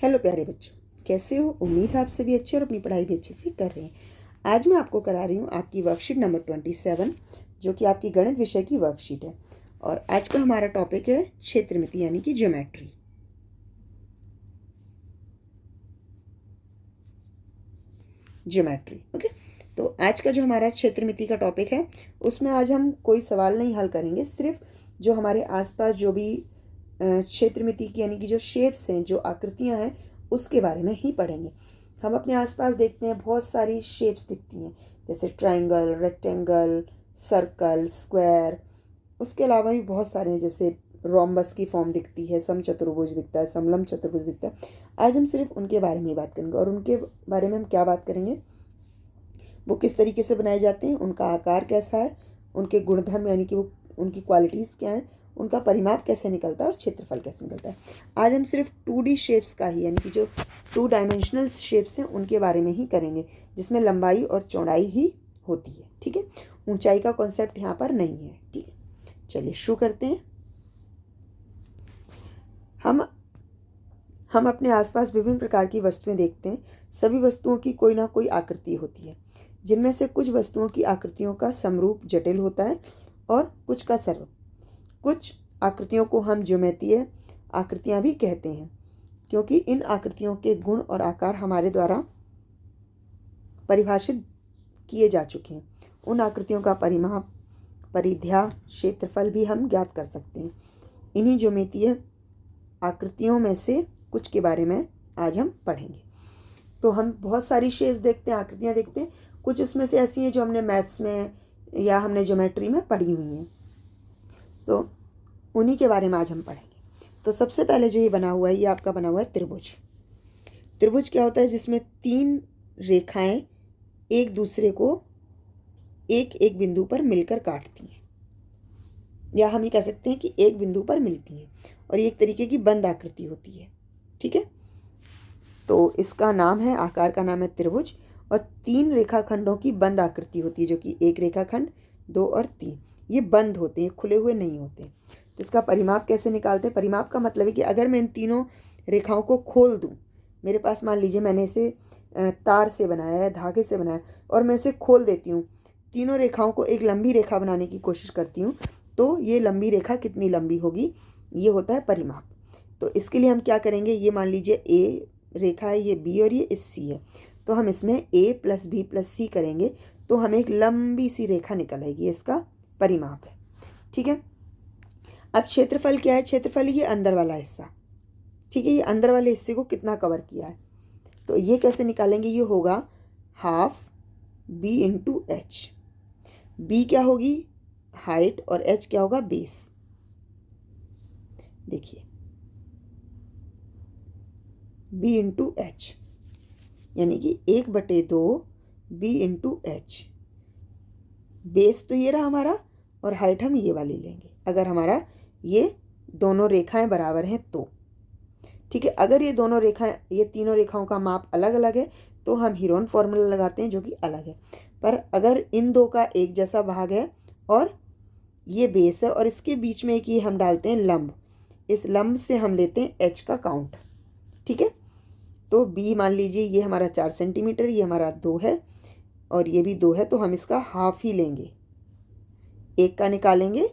Hello प्यारे बच्चों, कैसे हो? उम्मीद है आप सभी अच्छे और अपनी पढ़ाई भी अच्छे से कर रहे हैं। आज मैं आपको करा रही हूँ आपकी वर्कशीट नंबर 27, जो कि आपकी गणित विषय की वर्कशीट है। और आज का हमारा टॉपिक है क्षेत्रमिति यानी कि ज्योमेट्री। ओके। तो आज का जो हमारा क्षेत्रमिति का टॉपिक है उसमें आज हम कोई सवाल नहीं हल करेंगे, सिर्फ जो हमारे आसपास जो भी क्षेत्रमिति की यानी कि जो शेप्स हैं, जो आकृतियां हैं, उसके बारे में ही पढ़ेंगे। हम अपने आसपास देखते हैं बहुत सारी शेप्स दिखती हैं, जैसे ट्रायंगल, रेक्टेंगल, सर्कल, स्क्वायर। उसके अलावा भी बहुत सारे हैं, जैसे रोम्बस की फॉर्म दिखती है, समचतुर्भुज दिखता है, समलंब चतुर्भुज दिखता है। आज हम सिर्फ उनके बारे में ही बात करेंगे। और उनके बारे में हम क्या बात करेंगे, वो किस तरीके से बनाए जाते हैं, उनका आकार कैसा है, उनके गुणधर्म यानी कि वो उनकी क्वालिटीज़ क्या हैं, उनका परिमाप कैसे निकलता है और क्षेत्रफल कैसे निकलता है। आज हम सिर्फ 2D शेप्स का ही यानी कि जो 2 डायमेंशनल शेप्स हैं उनके बारे में ही करेंगे, जिसमें लंबाई और चौड़ाई ही होती है। ठीक है, ऊंचाई का कॉन्सेप्ट यहाँ पर नहीं है। ठीक है, चलिए शुरू करते हैं। हम अपने आसपास विभिन्न प्रकार की वस्तुएं देखते हैं। सभी वस्तुओं की कोई ना कोई आकृति होती है, जिनमें से कुछ वस्तुओं की आकृतियों का समरूप जटिल होता है और कुछ का सरल। कुछ आकृतियों को हम ज्योमेत्रीय आकृतियां भी कहते हैं, क्योंकि इन आकृतियों के गुण और आकार हमारे द्वारा परिभाषित किए जा चुके हैं। उन आकृतियों का परिमाप, परिध्या, क्षेत्रफल भी हम ज्ञात कर सकते हैं। इन्हीं ज्योमेत्रीय आकृतियों में से कुछ के बारे में आज हम पढ़ेंगे। तो हम बहुत सारी शेप्स देखते हैं, आकृतियां देखते हैं। कुछ उसमें से ऐसी हैं जो हमने मैथ्स में या हमने ज्योमेट्री में पढ़ी हुई हैं, तो उन्हीं के बारे में आज हम पढ़ेंगे। तो सबसे पहले जो ये बना हुआ है, ये आपका बना हुआ है त्रिभुज। त्रिभुज क्या होता है? जिसमें 3 रेखाएं एक दूसरे को एक एक बिंदु पर मिलकर काटती हैं, या हम ये कह सकते हैं कि एक बिंदु पर मिलती हैं, और ये एक तरीके की बंद आकृति होती है। ठीक है, तो इसका नाम है, आकार का नाम है त्रिभुज। और 3 रेखाखंडों की बंद आकृति होती है, जो कि एक रेखाखंड, 2 और 3, ये बंद होते हैं, खुले हुए नहीं होते। तो इसका परिमाप कैसे निकालते हैं? परिमाप का मतलब है कि अगर मैं इन तीनों रेखाओं को खोल दूं, मेरे पास मान लीजिए मैंने इसे तार से बनाया है, धागे से बनाया, और मैं इसे खोल देती हूँ, तीनों रेखाओं को एक लंबी रेखा बनाने की कोशिश करती हूँ, तो ये लंबी रेखा कितनी लंबी होगी, ये होता है परिमाप। तो इसके लिए हम क्या करेंगे, ये मान लीजिए ए रेखा है, ये बी और ये सी है, तो हम इसमें a + b + c करेंगे, तो हमें एक लंबी सी रेखा निकल आएगी, इसका परिमाप है। ठीक है, अब क्षेत्रफल क्या है? क्षेत्रफल ये अंदर वाला हिस्सा। ठीक है, ये अंदर वाले हिस्से को कितना कवर किया है, तो ये कैसे निकालेंगे? ये होगा ½ b × h। b क्या होगी? हाइट, और h क्या होगा? बेस। देखिए b × h यानी कि 1/2 b × h। बेस तो ये रहा हमारा, और हाइट हम ये वाली लेंगे अगर हमारा ये दोनों रेखाएं बराबर हैं तो। ठीक है, अगर ये दोनों रेखाएं, ये तीनों रेखाओं का माप अलग अलग है, तो हम हीरोन फॉर्मूला लगाते हैं, जो कि अलग है। पर अगर इन दो का एक जैसा भाग है और ये बेस है, और इसके बीच में एक ये हम डालते हैं लंब, इस लंब से हम लेते हैं h का काउंट। ठीक है, तो b मान लीजिए ये हमारा 4 सेंटीमीटर, ये हमारा 2 है, और ये भी 2 है, तो हम इसका हाफ ही लेंगे, 1 का निकालेंगे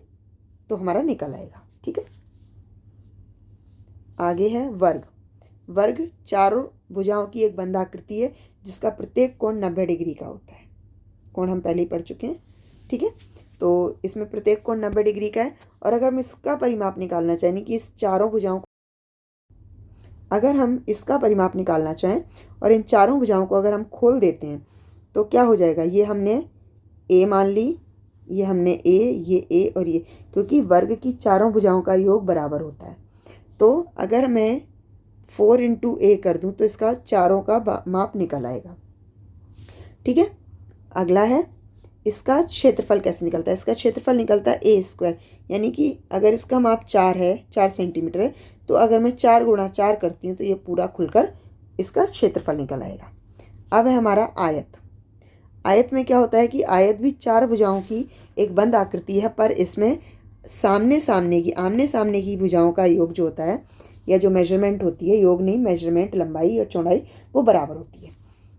तो हमारा निकल आएगा। ठीक है, आगे है वर्ग। वर्ग 4 भुजाओं की एक बंद आकृति है, जिसका प्रत्येक कोण 90 डिग्री का होता है। कोण हम पहले ही पढ़ चुके हैं। ठीक है, तो इसमें प्रत्येक कोण 90 डिग्री का है। और अगर हम इसका परिमाप निकालना चाहें कि इस चारों भुजाओं को, अगर हम इसका परिमाप निकालना चाहें और इन चारों भुजाओं को अगर हम खोल देते हैं, तो क्या हो जाएगा? ये हमने a मान ली, ये हमने a, ये a और ये, क्योंकि वर्ग की चारों भुजाओं का योग बराबर होता है। तो अगर मैं 4 × a कर दूं, तो इसका चारों का माप निकल आएगा। ठीक है, अगला है इसका क्षेत्रफल कैसे निकलता है? इसका क्षेत्रफल निकलता है a², यानी कि अगर इसका माप 4 है, 4 सेंटीमीटर है, तो अगर मैं 4 × 4 करती हूँ, तो ये पूरा खुलकर इसका क्षेत्रफल निकल आएगा। अब है हमारा आयत। आयत में क्या होता है कि आयत भी 4 भुजाओं की एक बंद आकृति है, पर इसमें आमने सामने की भुजाओं का योग जो होता है, या जो मेजरमेंट होती है, योग नहीं मेजरमेंट, लंबाई और चौड़ाई वो बराबर होती है।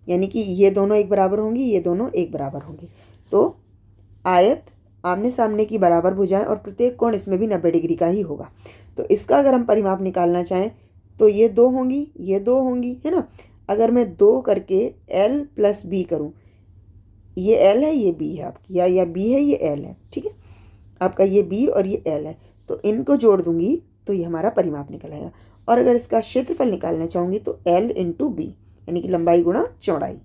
यानी कि ये दोनों एक बराबर होंगी, ये दोनों एक बराबर होंगी। तो आयत आमने सामने की बराबर भुजाएं और प्रत्येक कोण इसमें भी 90 डिग्री का ही होगा। तो इसका अगर हम परिमाप निकालना चाहें तो ये 2 होंगी, ये 2 होंगी, है ना। अगर मैं 2 करके L + B करूं, ये L है ये B है आपकी, या B है ये L है, ठीक है। आपका ये B और ये L है, तो इनको जोड़ दूंगी तो ये हमारा परिमाप निकल आएगा। और अगर इसका क्षेत्रफल निकालना चाहूँगी तो L × B, यानी कि लंबाई गुणा चौड़ाई।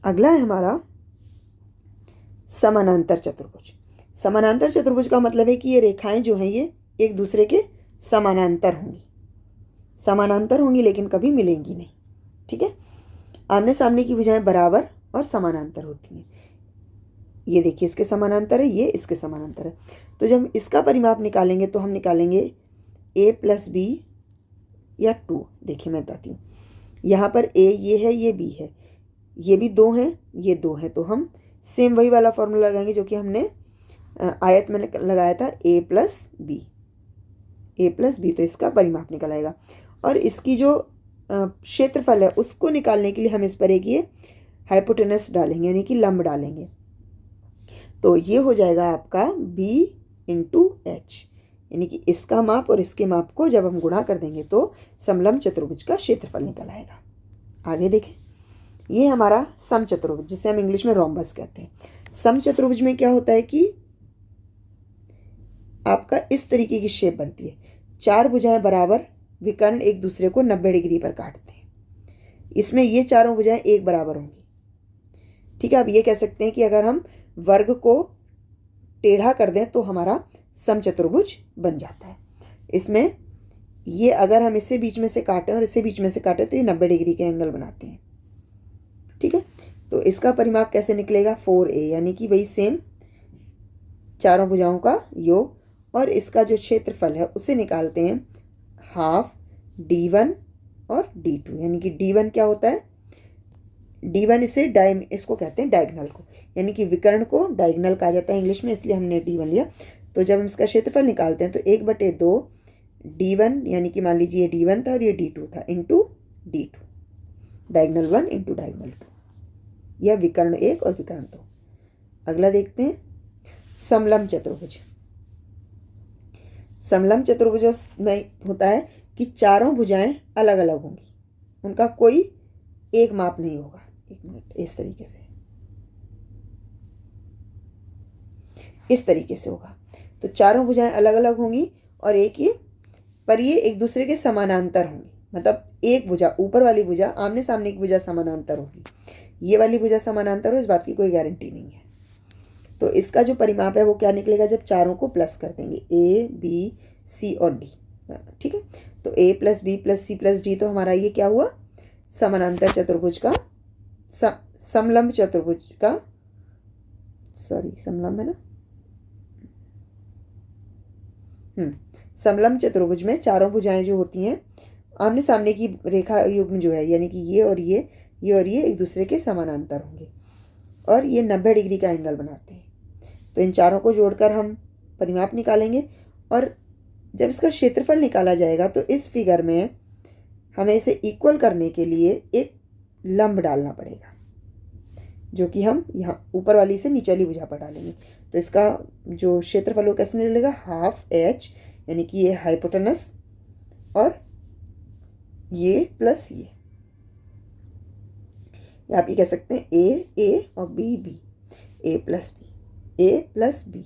अगला है हमारा समानांतर चतुर्भुज। समानांतर चतुर्भुज का मतलब है कि ये रेखाएं जो हैं ये एक दूसरे के समानांतर होंगी, समानांतर होंगी लेकिन कभी मिलेंगी नहीं, ठीक है। आमने सामने की भुजाएं बराबर और समानांतर होती हैं। ये देखिए इसके समानांतर है, ये इसके समानांतर है। तो जब हम इसका परिमाप निकालेंगे तो हम निकालेंगे A + B या 2। देखिए मैं बताती हूँ, यहाँ पर A ये है, ये B है, ये भी 2 हैं, ये 2 हैं। तो हम सेम वही वाला फॉर्मूला लगाएंगे जो कि हमने आयत में लगाया था, A + B, A + B। तो इसका परिमाप निकल आएगा। और इसकी जो क्षेत्रफल है उसको निकालने के लिए हम इस पर एक ये हाइपोटेनस डालेंगे, यानी कि लंब डालेंगे। तो ये हो जाएगा आपका B × H, यानी कि इसका माप और इसके माप को जब हम गुणा कर देंगे तो समलंब चतुर्भुज का क्षेत्रफल निकल आएगा। आगे देखें, ये हमारा समचतुर्भुज, जिसे हम इंग्लिश में रोम्बस कहते हैं। समचतुर्भुज में क्या होता है कि आपका इस तरीके की शेप बनती है, 4 भुजाएं बराबर विकर्ण एक दूसरे को 90 डिग्री पर काटते हैं। इसमें ये चारों भुजाएं एक बराबर होंगी, ठीक है। आप ये कह सकते हैं कि अगर हम वर्ग को टेढ़ा कर दें तो हमारा समचतुर्भुज बन जाता है। इसमें ये अगर हम इसे बीच में से काटें और इसे बीच में से काटें तो ये 90 डिग्री के एंगल बनाते हैं, ठीक है। तो इसका परिमाप कैसे निकलेगा, 4A, यानी कि वही सेम चारों भुजाओं का योग। और इसका जो क्षेत्रफल है उसे निकालते हैं ½ D1 और D2, यानी कि D1 क्या होता है, D1 इसको कहते हैं डायगोनल को, यानी कि विकर्ण को डायगोनल कहा जाता है इंग्लिश में, इसलिए हमने D1 लिया। तो जब हम इसका क्षेत्रफल निकालते हैं तो 1/2 D1, यानी कि मान लीजिए D1 था और ये D2 था, × D2, डायगोनल 1 × डायगोनल 2, या विकर्ण 1 और विकर्ण 2। अगला देखते हैं समलंब चतुर्भुज। समलंब चतुर्भुज में होता है कि चारों भुजाएं अलग अलग होंगी, उनका कोई एक माप नहीं होगा। एक मिनट, इस तरीके से होगा। तो चारों भुजाएं अलग अलग होंगी और ये एक दूसरे के समानांतर होंगी। मतलब एक भुजा, ऊपर वाली भुजा आमने सामने की भुजा समानांतर होगी, ये वाली भुजा समानांतर हो, इस बात की कोई गारंटी नहीं है। तो इसका जो परिमाप है वो क्या निकलेगा, जब चारों को प्लस कर देंगे, A, B, C और D, ठीक है। तो A + B + C + D, तो हमारा ये क्या हुआ, समानांतर चतुर्भुज का समलंब चतुर्भुज का, समलंब है ना, समलंब चतुर्भुज में चारों भुजाएं जो होती हैं आमने सामने की रेखा युग्म जो है, यानी कि ये और ये एक दूसरे के समानांतर होंगे और ये 90 डिग्री का एंगल बनाते हैं। तो इन चारों को जोड़कर हम परिमाप निकालेंगे और जब इसका क्षेत्रफल निकाला जाएगा तो इस फिगर में हमें इसे इक्वल करने के लिए एक लंब डालना पड़ेगा, जो कि हम यहाँ ऊपर वाली से नीचे वाली भुजा पर डालेंगे। तो इसका जो क्षेत्रफल वो कैसे निकलेगा, ½ H, यानी कि ये हाइपोटेनस और ये प्लस ये, आप ये कह सकते हैं A और B, A + B,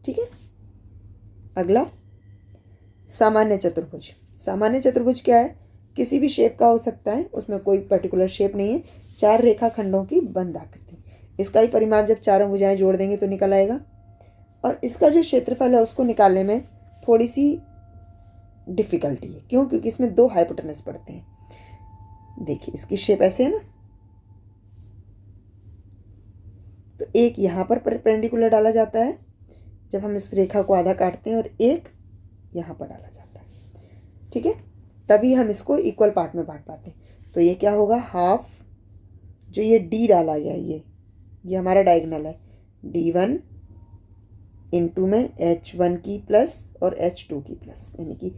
ठीक है। अगला सामान्य चतुर्भुज। सामान्य चतुर्भुज क्या है, किसी भी शेप का हो सकता है, उसमें कोई पर्टिकुलर शेप नहीं है, 4 रेखाखंडों की बंद आकृति। इसका ही परिमाप जब चारों भुजाएं जोड़ देंगे तो निकल आएगा। और इसका जो क्षेत्रफल है उसको निकालने में थोड़ी सी डिफिकल्टी है, क्यों, क्योंकि इसमें 2 हाइपोटेनस पड़ते हैं। देखिए इसकी शेप ऐसे है ना, तो एक यहाँ पर परपेंडिकुलर डाला जाता है जब हम इस रेखा को आधा काटते हैं, और एक यहाँ पर डाला जाता है, ठीक है, तभी हम इसको इक्वल पार्ट में बांट पाते हैं। तो ये क्या होगा, ½ जो ये D डाला गया, ये हमारा डायगोनल है, D1 इनटू में H1 की प्लस और H2 की प्लस, यानी कि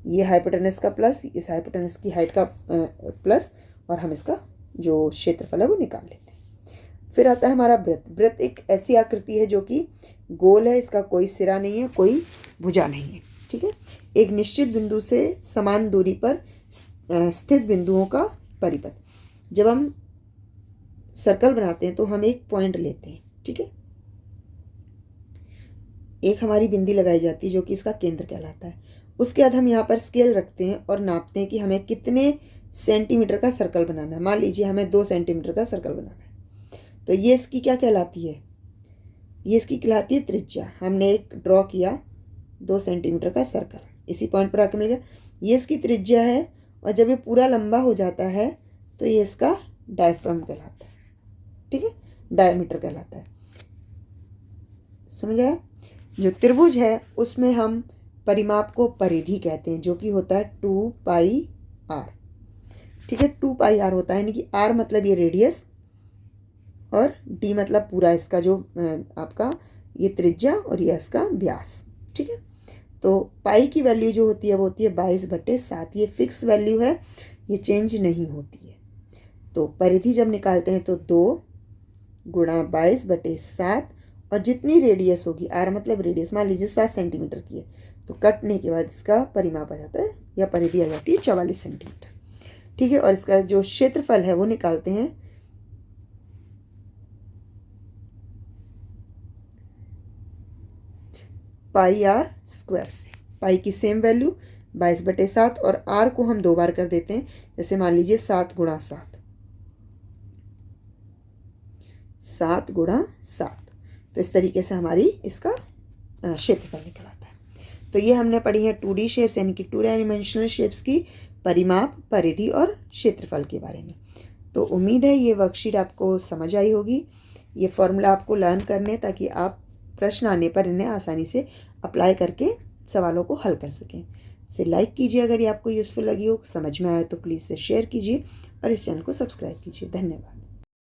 ये हाइपोटेनस का प्लस इस हाइपोटेनस की हाइट का प्लस, और हम इसका जो क्षेत्रफल है वो निकाल लेते हैं। फिर आता है हमारा वृत्त। वृत्त एक ऐसी आकृति है जो कि गोल है, इसका कोई सिरा नहीं है, कोई भुजा नहीं है, ठीक है। एक निश्चित बिंदु से समान दूरी पर स्थित बिंदुओं का परिपथ। जब हम सर्कल बनाते हैं तो हम एक पॉइंट लेते हैं, ठीक है, एक हमारी बिंदी लगाई जाती है जो कि इसका केंद्र कहलाता है। उसके बाद हम यहाँ पर स्केल रखते हैं और नापते हैं कि हमें कितने सेंटीमीटर का सर्कल बनाना है। मान लीजिए हमें 2 सेंटीमीटर का सर्कल बनाना है, तो ये इसकी क्या कहलाती है, ये इसकी कहलाती है त्रिज्या। हमने एक ड्रॉ किया 2 सेंटीमीटर का सर्कल, इसी पॉइंट पर आके मिल गया, ये इसकी त्रिज्या है। और जब ये पूरा लंबा हो जाता है तो ये इसका डायफ्राम कहलाता है, ठीक है, डायमीटर कहलाता है। समझ आया। जो त्रिभुज है उसमें हम परिमाप को परिधि कहते हैं, जो कि होता है 2πr, ठीक है, 2πr होता है, यानी कि r मतलब ये रेडियस और d मतलब पूरा इसका जो आपका ये त्रिज्या और ये इसका व्यास, ठीक है। तो पाई की वैल्यू जो होती है वो होती है 22/7, ये फिक्स वैल्यू है, ये चेंज नहीं होती है। तो परिधि जब निकालते हैं तो 2 गुणा 22/7, और जितनी रेडियस होगी, आर मतलब रेडियस, मान लीजिए 7 सेंटीमीटर की है, तो कटने के बाद इसका परिमाप आ जाता है या परिधि आ जाती है 44 सेंटीमीटर, ठीक है। और इसका जो क्षेत्रफल है वो निकालते हैं πr² से। पाई की सेम वैल्यू 22/7 और आर को हम 2 बार कर देते हैं, जैसे मान लीजिए 7 गुणा 7, 7 गुणा 7, तो इस तरीके से हमारी इसका क्षेत्रफल निकल आता है। तो ये हमने पढ़ी है 2D शेप्स, यानी कि 2 डायमेंशनल शेप्स की परिमाप, परिधि और क्षेत्रफल के बारे में। तो उम्मीद है ये वर्कशीट आपको समझ आई होगी। ये फॉर्मूला आपको लर्न करने, ताकि आप प्रश्न आने पर इन्हें आसानी से अप्लाई करके सवालों को हल कर सकें। इसे लाइक कीजिए अगर ये आपको यूज़फुल लगी हो, समझ में आए तो प्लीज़ से शेयर कीजिए और इस चैनल को सब्सक्राइब कीजिए। धन्यवाद।